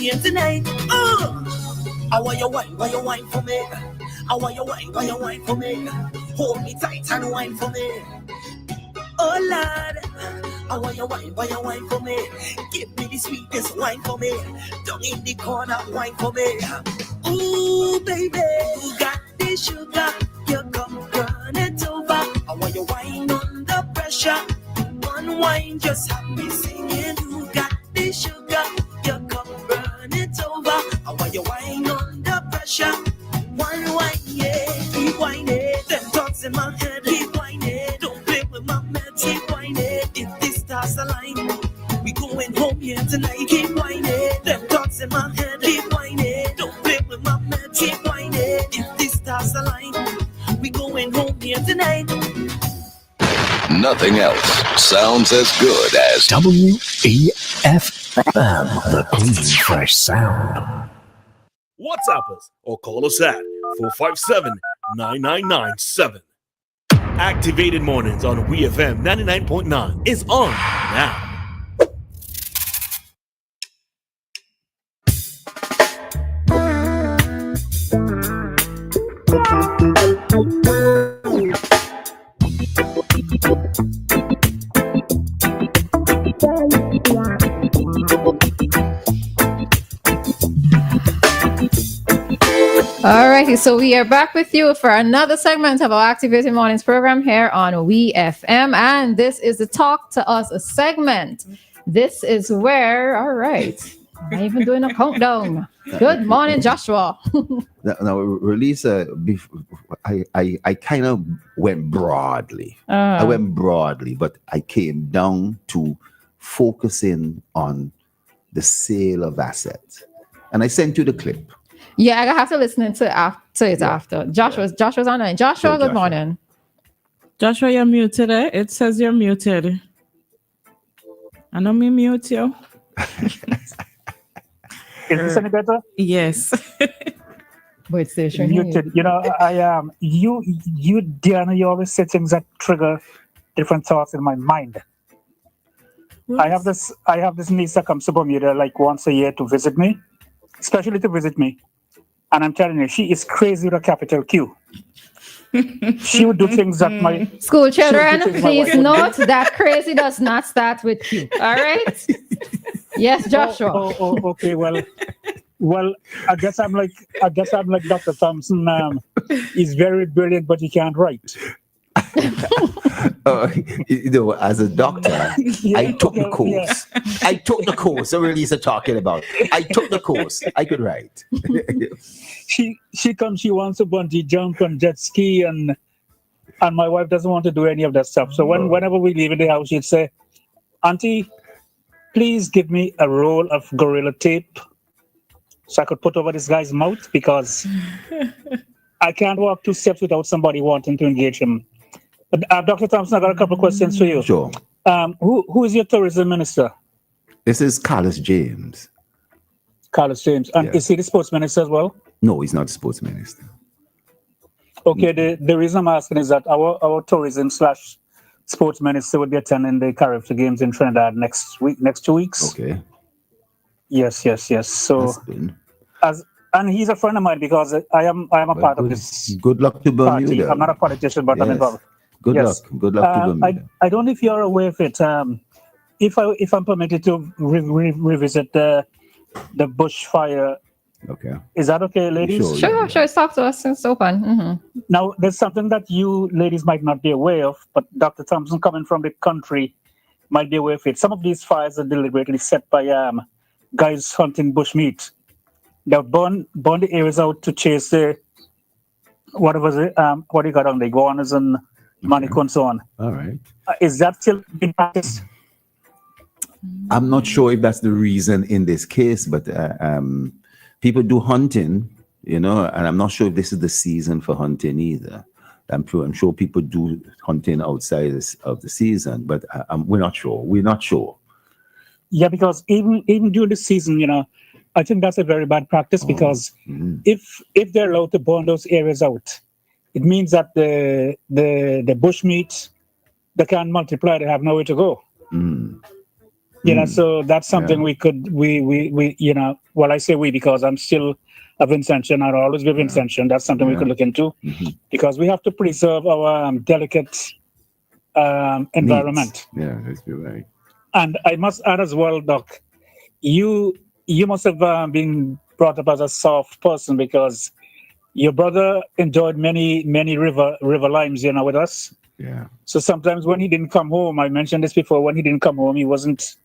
here tonight. I want your wine for me. I want your wine for me. Hold me tight and wine for me. Oh Lord, I want your wine for me. Give me the sweetest wine for me. Down in the corner, wine for me. Ooh, baby, you got the sugar. You come run it over. I want your wine under pressure. One wine just have me singing. You got the sugar. You come run it over. I want your wine under pressure. One wine, yeah, keep whining. Them thoughts in my head, keep whining. Don't play with my meds, keep whining. If this stars align, we going home here tonight. Keep whining. Them thoughts in my head, keep whining. Don't play with my meds, keep whining. If this stars align, we going home here tonight. Nothing else sounds as good as WEFM, the clean, fresh sound. WhatsApp us or call us at 457-9997. Activated Mornings on WeFM 99.9 is on now. Alrighty, so we are back with you for another segment of our Activated Mornings program here on WeFM, and this is the Talk to Us segment. This is where, all right, I'm even doing a countdown. Good morning, Joshua. Now, Roleza, I kind of went broadly. I went broadly, but I came down to focusing on the sale of assets, and I sent you the clip. Yeah, I have to listen to it after. Joshua's online. Joshua, good morning. Joshua, you're muted. It says you're muted. I know me mute you. Is this any better? Yes. Wait, station muted. You know, I am you, Dianna. You always say things that trigger different thoughts in my mind. I have this niece that comes to Bermuda like once a year to visit me, especially to visit me. And I'm telling you, she is crazy with a capital Q. She would do things that my school children, please note that crazy does not start with Q. All right? Yes, Joshua. Okay. Well, I guess I'm like Dr. Thompson. He's very brilliant, but he can't write. As a doctor, I took the course. Yeah. I took the course. So Roleza talking about. I took the course. I could write. She comes. She wants to bungee jump and jet ski, and my wife doesn't want to do any of that stuff. So whenever we leave in the house, she'd say, "Auntie, please give me a roll of Gorilla Tape so I could put over this guy's mouth because I can't walk 2 steps without somebody wanting to engage him." Dr. Thompson, I got a couple of questions for you. Sure. Who is your tourism minister? This is Carlos James. Carlos James. And is he the sports minister as well? No, he's not the sports minister. Okay, the reason I'm asking is that our tourism / sports minister would be attending the Caribbean Games in Trinidad next 2 weeks. Okay. Yes. So, and he's a friend of mine because I am a part of this. Good luck to Bermuda. Party. I'm not a politician, but I'm involved. Good luck to Bermuda. I don't know if you're aware of it. If I'm permitted to revisit the bushfire. Okay. Is that okay, ladies? Sure. Talk to us. It's open. Mm-hmm. Now, there's something that you ladies might not be aware of, but Dr. Thompson, coming from the country, might be aware of it. Some of these fires are deliberately set by guys hunting bushmeat. They'll burn the areas out to chase the what do you got on the iguanas and manico and so on. All right. Is that still being practiced? I'm not sure if that's the reason in this case, but people do hunting, and I'm not sure if this is the season for hunting either. I'm sure people do hunting outside of the season, but we're not sure. Yeah, because even during the season, I think that's a very bad practice because if they're allowed to burn those areas out, it means that the bushmeat, they can't multiply, they have nowhere to go. So that's something we could we well, I say we because I'm still a Vincentian. I'll always be Vincentian. That's something we could look into because we have to preserve our delicate environment. Yeah, that's right. And I must add as well, Doc, you must have been brought up as a soft person because your brother enjoyed many river limes, with us. Yeah. So sometimes when he didn't come home, I mentioned this before, when he didn't come home, he wasn't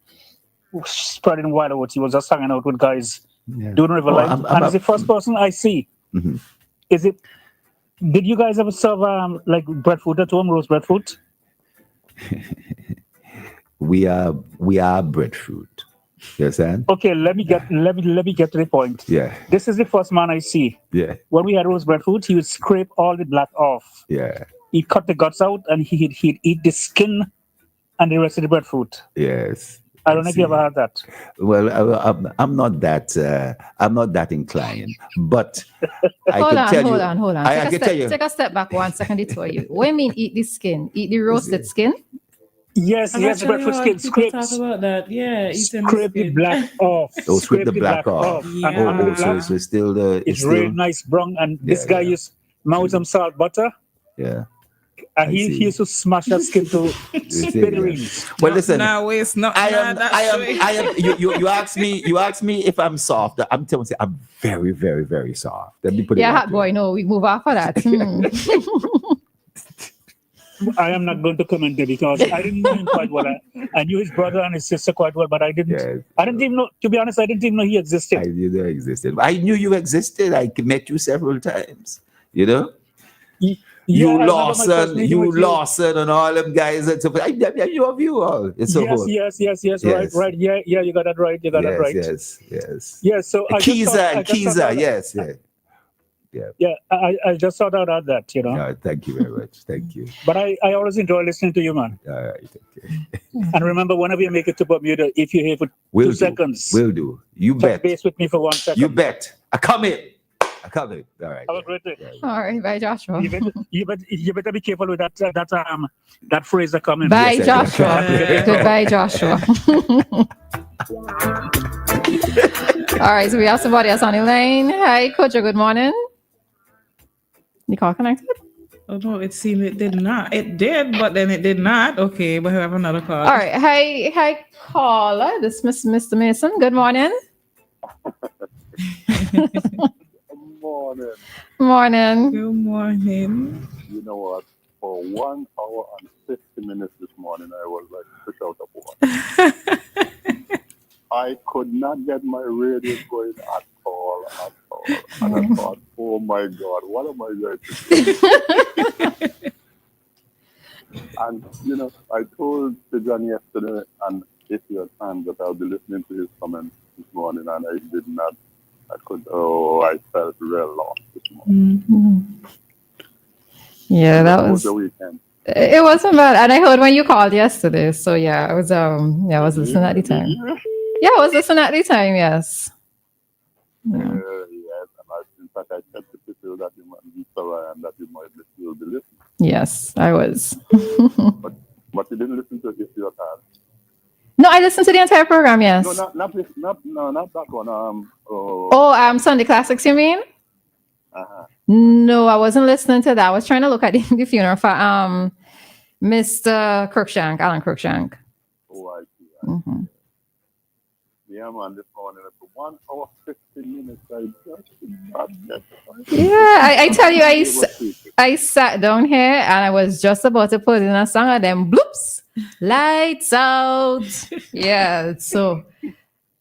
spreading wild oats. He was just hanging out with guys doing river limes. And it's the first person I see. Is it? Did you guys ever serve like breadfruit at home, roast breadfruit? We are breadfruit. You understand? Okay, let me get to the point. Yeah. This is the first man I see. Yeah. When we had roast breadfruit, he would scrape all the black off. Yeah. He'd cut the guts out and he'd eat the skin and the rest of the breadfruit. Yes. I don't know if you ever had that. Well, I'm not that inclined, but Hold on. Take a step back 1 second before you. What do you mean eat the skin? Eat the roasted skin? Yes, breadfruit skin. Scrape. Talk about that. Yeah, scrape the black off. Oh, scrape the black off. Yeah. So it's still the. It's really nice brown, and this guy used melt some salt butter. Yeah. And he used to smash that skin to smithereens. Well, listen. No, it's not. I am. You ask me if I'm soft. I'm telling you, I'm very, very, very soft. Let me put it. Yeah, hot boy. No, we move off of that. I am not going to comment it because I didn't know him quite well. I knew his brother and his sister quite well, but I didn't. Yes. I didn't even know. To be honest, I didn't even know he existed. I knew he existed. I knew you existed. I met you several times. You Lawson, and all them guys and stuff. I knew of you all. Yes. Right. Yeah. You got that right. That right. Yes. Yeah. So Kiza. Yes. Yeah, I just thought I'd add that, No, thank you very much. Thank you. But I always enjoy listening to you, man. All right, okay. And remember, whenever you make it to Bermuda, if you're here for 2 seconds, will do. You bet. Touch base with me for 1 second. You bet. I come in. All right. Have a great day. All right, bye, Joshua. You better be careful with that phrase that comes in. Bye, Joshua. Goodbye, Joshua. All right, so we have somebody else on the line. Hi, Coach. Good morning. You call connected? Oh no, it seemed it did not. It did, but then it did not. Okay, but we have another call. All right. Hi, caller. This is Mr. Mason. Good morning. Morning. Good morning. You know what? For 1 hour and 50 minutes this morning, I was like fish out of water. I could not get my radio going at all. And I thought, oh my God, what am I going to do? And, I told Dianna yesterday, and if you had time, that I'll be listening to his comments this morning, and I did not. I felt real lost this morning. Mm-hmm. Yeah, that was the weekend. It wasn't bad. And I heard when you called yesterday. So yeah, I was listening at the time. Yeah, I was listening at the time, yes. Yes, and in fact, I kept to feel that you might be thorough and that you might still be listening. Yes, I was. but you didn't listen to it if you had time. No, I listened to the entire program, yes. No, not that one. Sunday Classics, you mean? Uh-huh. No, I wasn't listening to that. I was trying to look at the funeral for Mr. Alan Cruikshank. Oh, I see. Mm-hmm. Yeah, man, this morning for 1 hour 50 minutes, I just did not get it. Yeah, I tell you, I sat down here and I was just about to put in a song and then bloops, lights out. Yeah, so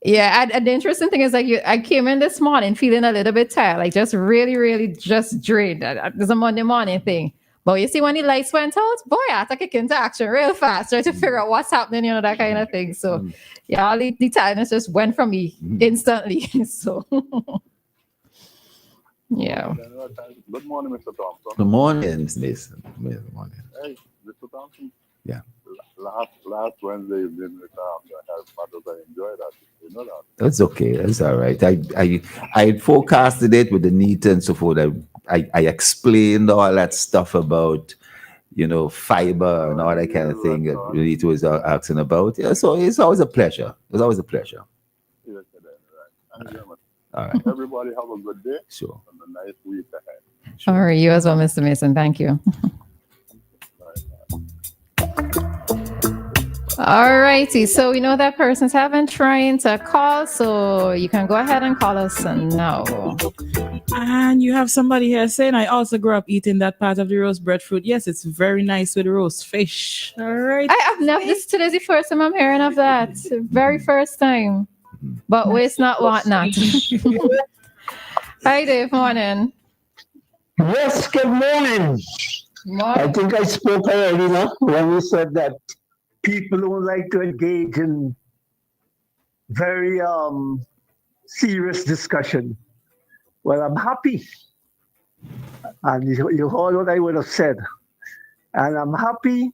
yeah, and the interesting thing is I came in this morning feeling a little bit tired, like just really, really just drained. It's a Monday morning thing. But you see, when the lights went out, boy, I had to kick into action real fast, try to figure out what's happening, that kind of thing. So, yeah, all the tiredness just went from me instantly. So, yeah. Good morning, Mr. Thompson. Good morning, Mason. Good morning. Hey, Mr. Thompson. Yeah. Last Wednesday evening with the health matters, I enjoyed that. You know that. That's okay. That's all right. I forecasted it with the NEAT and so forth. I explained all that stuff about, fiber and all that kind of thing that Renita was asking about. Yeah, so it's always a pleasure. It's always a pleasure. Yes, right. Thank you very much. All right. Everybody have a good day. Sure. And a nice week ahead. All right, you as well, Mr. Mason. Thank you. All righty. So we know that person's having trying to call, so you can go ahead and call us now. And you have somebody here saying, I also grew up eating that part of the roast breadfruit. Yes, it's very nice with roast fish. All right. I've never, today's the first time I'm hearing of that. Very first time. But waste not, want not. Hi, Dave. Morning. Yes, good morning. I think I spoke already when we said that people don't like to engage in very serious discussion. Well, I'm happy. And you heard what I would have said. And I'm happy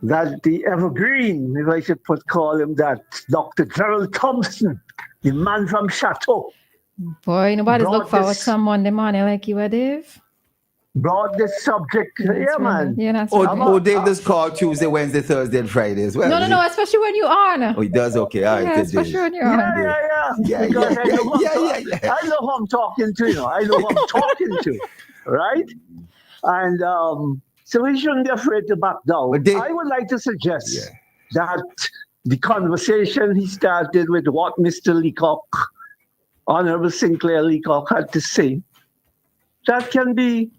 that the evergreen, if I should call him that, Dr. Gerald Thompson, the man from Chateau. Boy, nobody's look forward to Monday morning like you were, Dave. Brought this subject, man. Yeah, that's Dave does call Tuesday, Wednesday, Thursday, and Friday as well. No, especially when you're on. Oh, he does? Okay, all right. Yeah, especially when you're on. Yeah. I know who I'm talking to, I know who I'm talking to, right? And so we shouldn't be afraid to back down. I would like to suggest that the conversation he started with what Mr. Leacock, Honorable Sinclair Leacock, had to say, that can be,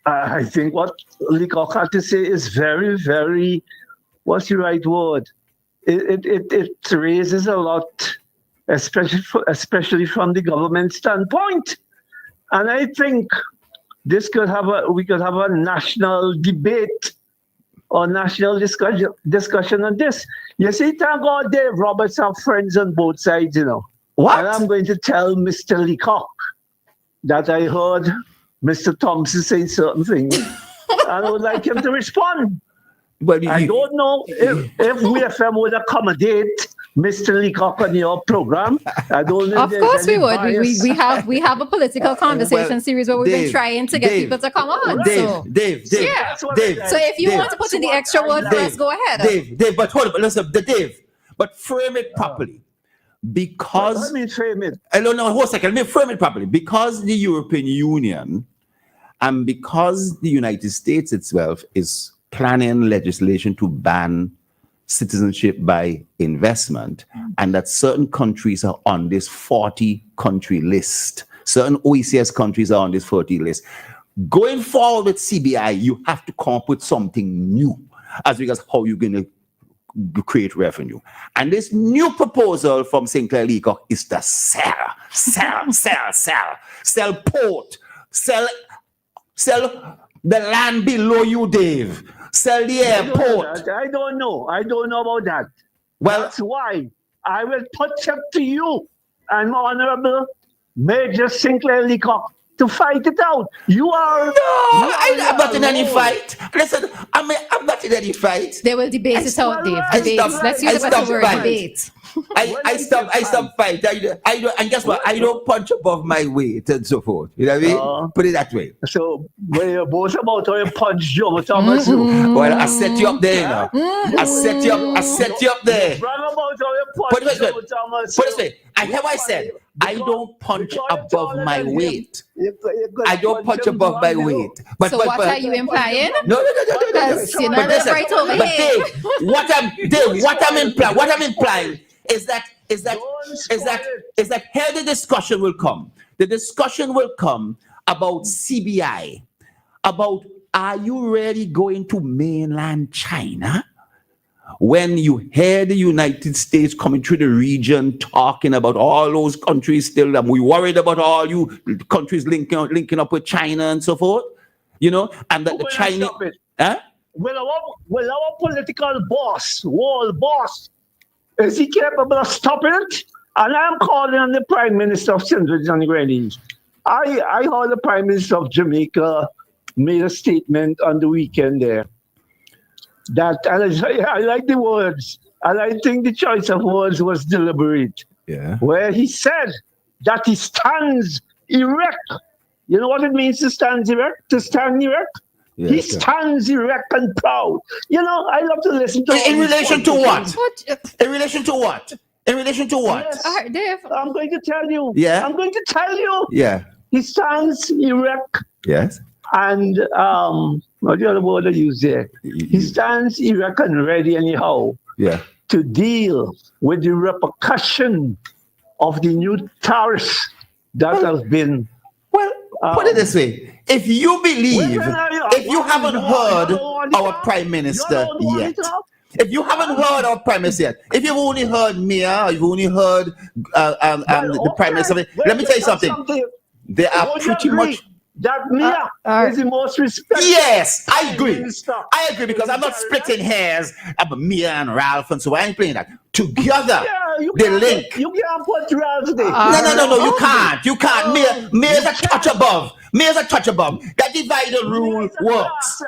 I think what Leacock had to say is very, very, what's the right word? It raises a lot, especially from the government standpoint. And I think we could have a national debate or national discussion on this. You see, thank God Dave Roberts have friends on both sides, What? And I'm going to tell Mr. Leacock that I heard Mr. Thompson say certain things, and I would like him to respond. But I don't know if WEFM would accommodate Mr. Leacock on your program. I don't know. Of course we would. We have a political conversation series where we've been trying to get people to come on. Dave. So if you want to put in the extra word for us, go ahead. Dave, but hold on, listen, Dave, but frame it properly. Because let me frame it. I don't know. Hold a second. Let me frame it properly. Because the European Union and because the United States itself is planning legislation to ban citizenship by investment, and that certain countries are on this 40-country list. Certain OECS countries are on this 40 list. Going forward with CBI, you have to come up with something new as regards how you're going to create revenue. And this new proposal from Sinclair Leacock is to sell port, sell the land below you, Dave. Sell the airport. I don't know about that. Well, that's why I will put up to you and Honorable Major Sinclair Leacock to fight it out. You are. No, I'm not in any fight. Listen, I'm not in any fight. They will debate it out, Dave. Let's use the better word, debate. I stop fight. I don't, and guess what? I don't punch above my weight and so forth. You know what I mean? Put it that way. So when you're both about how you punch Joe Thomas, well, I set you up there now. I set you up there. Put it this way. I hear what I said. I don't punch above my weight. I don't punch above my weight. But what are you implying? No. But Dave, what I'm implying is that here the discussion will come. The discussion will come about CBI, about are you really going to mainland China? When you hear the United States coming through the region talking about all those countries still, and we worried about all you countries linking up with China and so forth, and that the Chinese. Will our political boss, world boss, is he capable of stopping it? And I'm calling on the Prime Minister of St. Vincent and the Grenadines. I heard the Prime Minister of Jamaica made a statement on the weekend there. That I like the words, and I think the choice of words was deliberate. Yeah. Where he said that he stands erect You know what it means to stand erect? To stand erect? Yes, He sir. stands erect and proud. You know, I love to listen to all In these relation to what? politicians. In relation to what? In relation to what? Yes, All right, Dave. I'm going to tell you. Yeah. I'm going to tell you. Yeah. He stands erect Yes. and what the other word I use there? He stands erect and ready anyhow Yeah. to deal with the repercussion of the new tariffs that have been. Well, put it this way: if you believe, if you haven't heard our prime minister yet, if you haven't heard our prime minister yet, if you've only heard Mia, or you've only heard the prime minister, let me tell you something. They are Would you pretty agree much. that Mia is the most respected. Yes, I agree. minister. I agree because I'm not splitting hairs about Mia and Ralph, and so I ain't playing that. Together, they link. You can't put Ralph there. No, you can't. You can't. Mia's a touch above. Mia's a touch above. That divided rule works.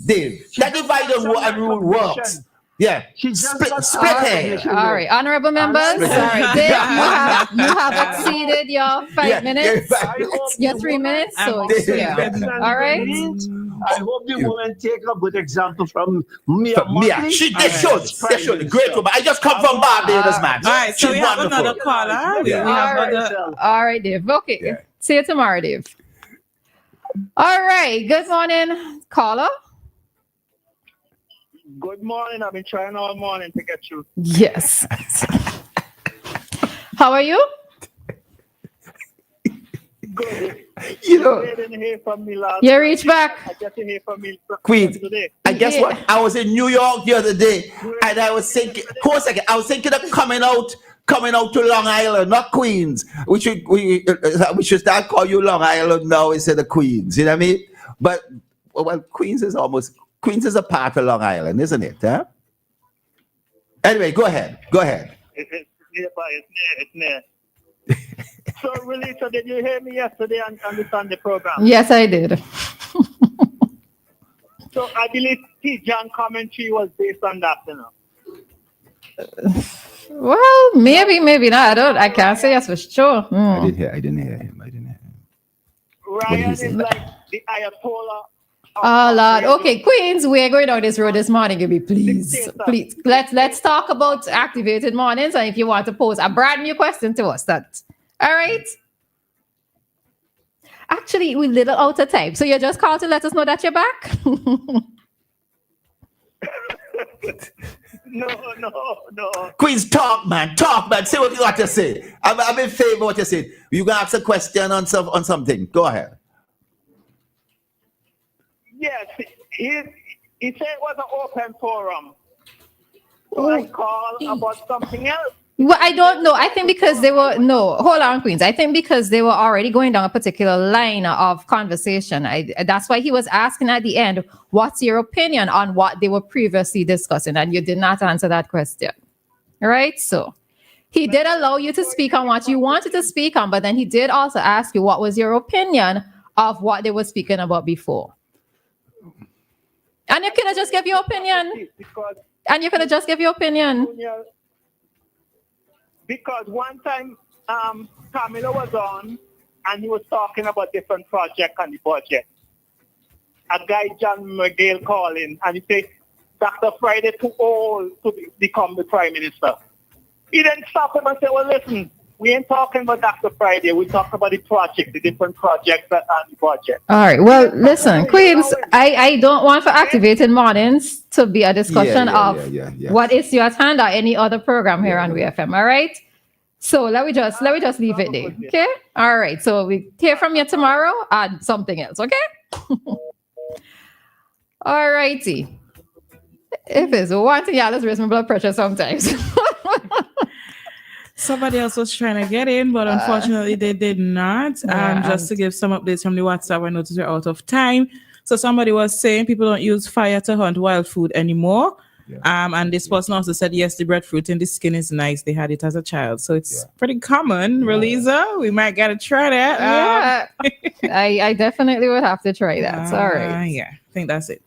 Dave, that divided rule works. Yeah. Split hair. All right, honorable members. Sorry, Dave, you have exceeded your 5 minutes. Your 3 minutes. So yeah. All right. I hope the women take a good example from Mia. Mia, they should. Great woman. I just come from Barbados, man. All right, so She's we have wonderful. another caller. We Yeah. have All right, Dave. Okay. See you tomorrow, Dave. All right. Good morning, caller. Good morning. I've been trying all morning to get you. Yes. How are you? Good. You know, I didn't hear from me last You reach back. I just hear from me Queen, today. and guess what? I was in New York the other day, and I was thinking, hold a second, I was thinking of coming out to Long Island, not Queens. We should start call you Long Island now instead of Queens. You know what I mean? But well, Queens is a part of Long Island, isn't it? Huh? Anyway, go ahead. It's nearby. It's near. So, Roleza, did you hear me yesterday on the Sunday program? Yes, I did. So, I believe T. John commentary was based on that, you know. Well, maybe not. I can't say yes for sure. I didn't hear him. Ryan is like the Ayatollah. Oh Lord. Okay, Queens, we're going down this road this morning, Gibby. Please. Let's talk about activated mornings, and if you want to pose a brand new question to us, that all right. Actually, we're little out of time, so you just called to let us know that you're back. No. Queens, talk, man. Say what you got to say. I'm in favor of what you said. You gonna ask a question on something? Go ahead. Yes, he said it was an open forum. So I called about something else. Well, I don't know. I think because hold on, Queens. I think because they were already going down a particular line of conversation. That's why he was asking at the end, what's your opinion on what they were previously discussing? And you did not answer that question. All right. So he did allow you to speak on what you wanted to speak on, but then he did also ask you what was your opinion of what they were speaking about before. And you could have just give your opinion. Because one time Camilo was on and he was talking about different projects and the budget. A guy, John McGill, called in and he said, Dr. Friday too old to become the Prime Minister. He then stopped him and said, well, listen, we ain't talking about Dr. Friday. We talk about the project, the different projects and the budget. All right. Well, listen, Queens, I don't want for activated mornings to be a discussion of what is your hand or any other program here on WEFM. All right. So let me just leave it there. Okay. All right. So we hear from you tomorrow on something else. Okay. All righty. If it's one thing, y'all, let's raise my blood pressure sometimes. Somebody else was trying to get in, but unfortunately they did not. Just to give some updates from the WhatsApp, I noticed we're out of time. So somebody was saying people don't use fire to hunt wild food anymore. And this person also said, yes, the breadfruit in the skin is nice. They had it as a child. So it's pretty common. Roleza, we might gotta try that. I definitely would have to try that. Sorry. Yeah, I think that's it.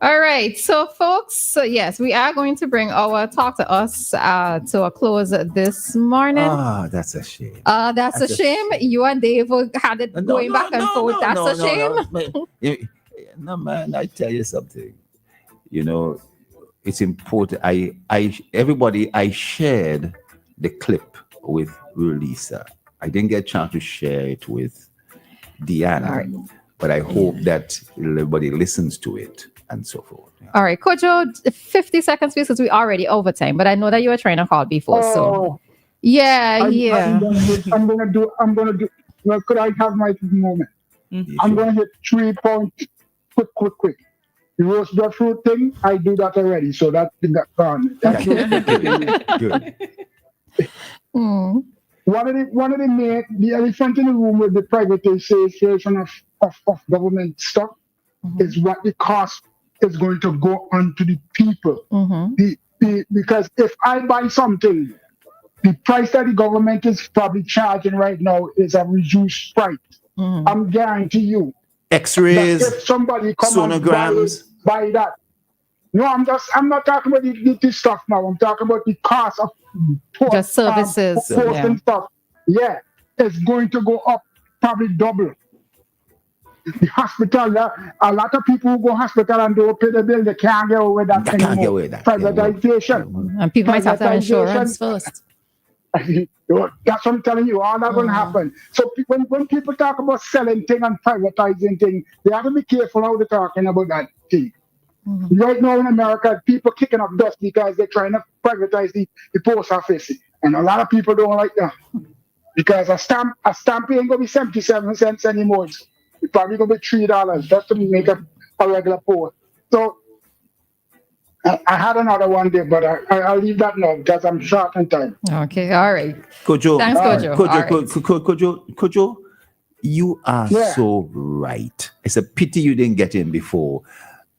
All right. So, folks, yes, we are going to bring our Talk to Us to a close this morning. Ah, that's a shame. That's a shame. You and Dave had it going back and forth. That's a shame. No, man, I tell you something. You know, it's important. I shared the clip with Roleza. I didn't get a chance to share it with Dianna, but I hope that everybody listens to it and so forth. Yeah. All right, Kojo, 50 seconds because we already overtime, but I know that you were trying to call before. So yeah. I'm gonna do. Well, could I have my moment? I'm gonna hit 3 points. Quick. The roast fruit thing, I do that already, so that's gone. That's good. One of the elephant in the room with the privatization of government stuff is what the cost is going to go on to the people. Because if I buy something, the price that the government is probably charging right now is a reduced price. I'm guarantee you. X-rays, if somebody come sonograms, buy that. No, I'm not talking about the stuff now. I'm talking about the cost of just services and stuff. Yeah, it's going to go up probably double. The hospital, a lot of people who go hospital and don't pay the bill, they can't get away with that anymore. Can't get away with that. Privatization. And people might have to have insurance first. That's what I'm telling you. All that will happen. So when people talk about selling things and privatizing things, they have to be careful how they're talking about that thing. Right now in America, people kicking up dust because they're trying to privatize the post office. And a lot of people don't like that. Because a stamp ain't gonna be 77 cents anymore. It's probably gonna be $3 just to make a regular post. So I had another one there, but I'll leave that now because I'm short on time. Okay, all right. Kojo, thanks, Kojo. Kojo, you are so right. It's a pity you didn't get in before.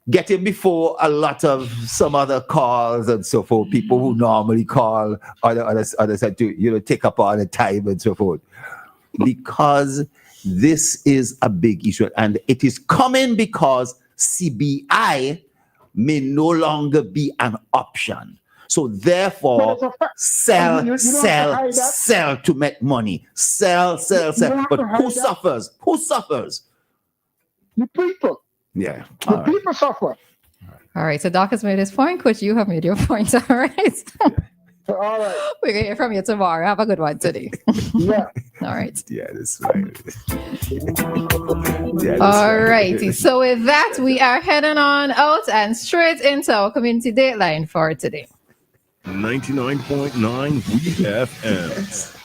Get in before a lot of some other calls and so forth. People who normally call others had to take up all the time and so forth. Because this is a big issue, and it is coming because CBI may no longer be an option. So therefore, sell to make money. Sell. But who suffers? Who suffers? The people. Yeah. The people suffer. All right. So Doc has made his point. Coach, you have made your point. All right. All right. We're going to hear from you tomorrow. Have a good one today. Yeah. All right. Yeah, that's right. All righty. So with that, we are heading on out and straight into our community dateline for today. 99.9 WEFM.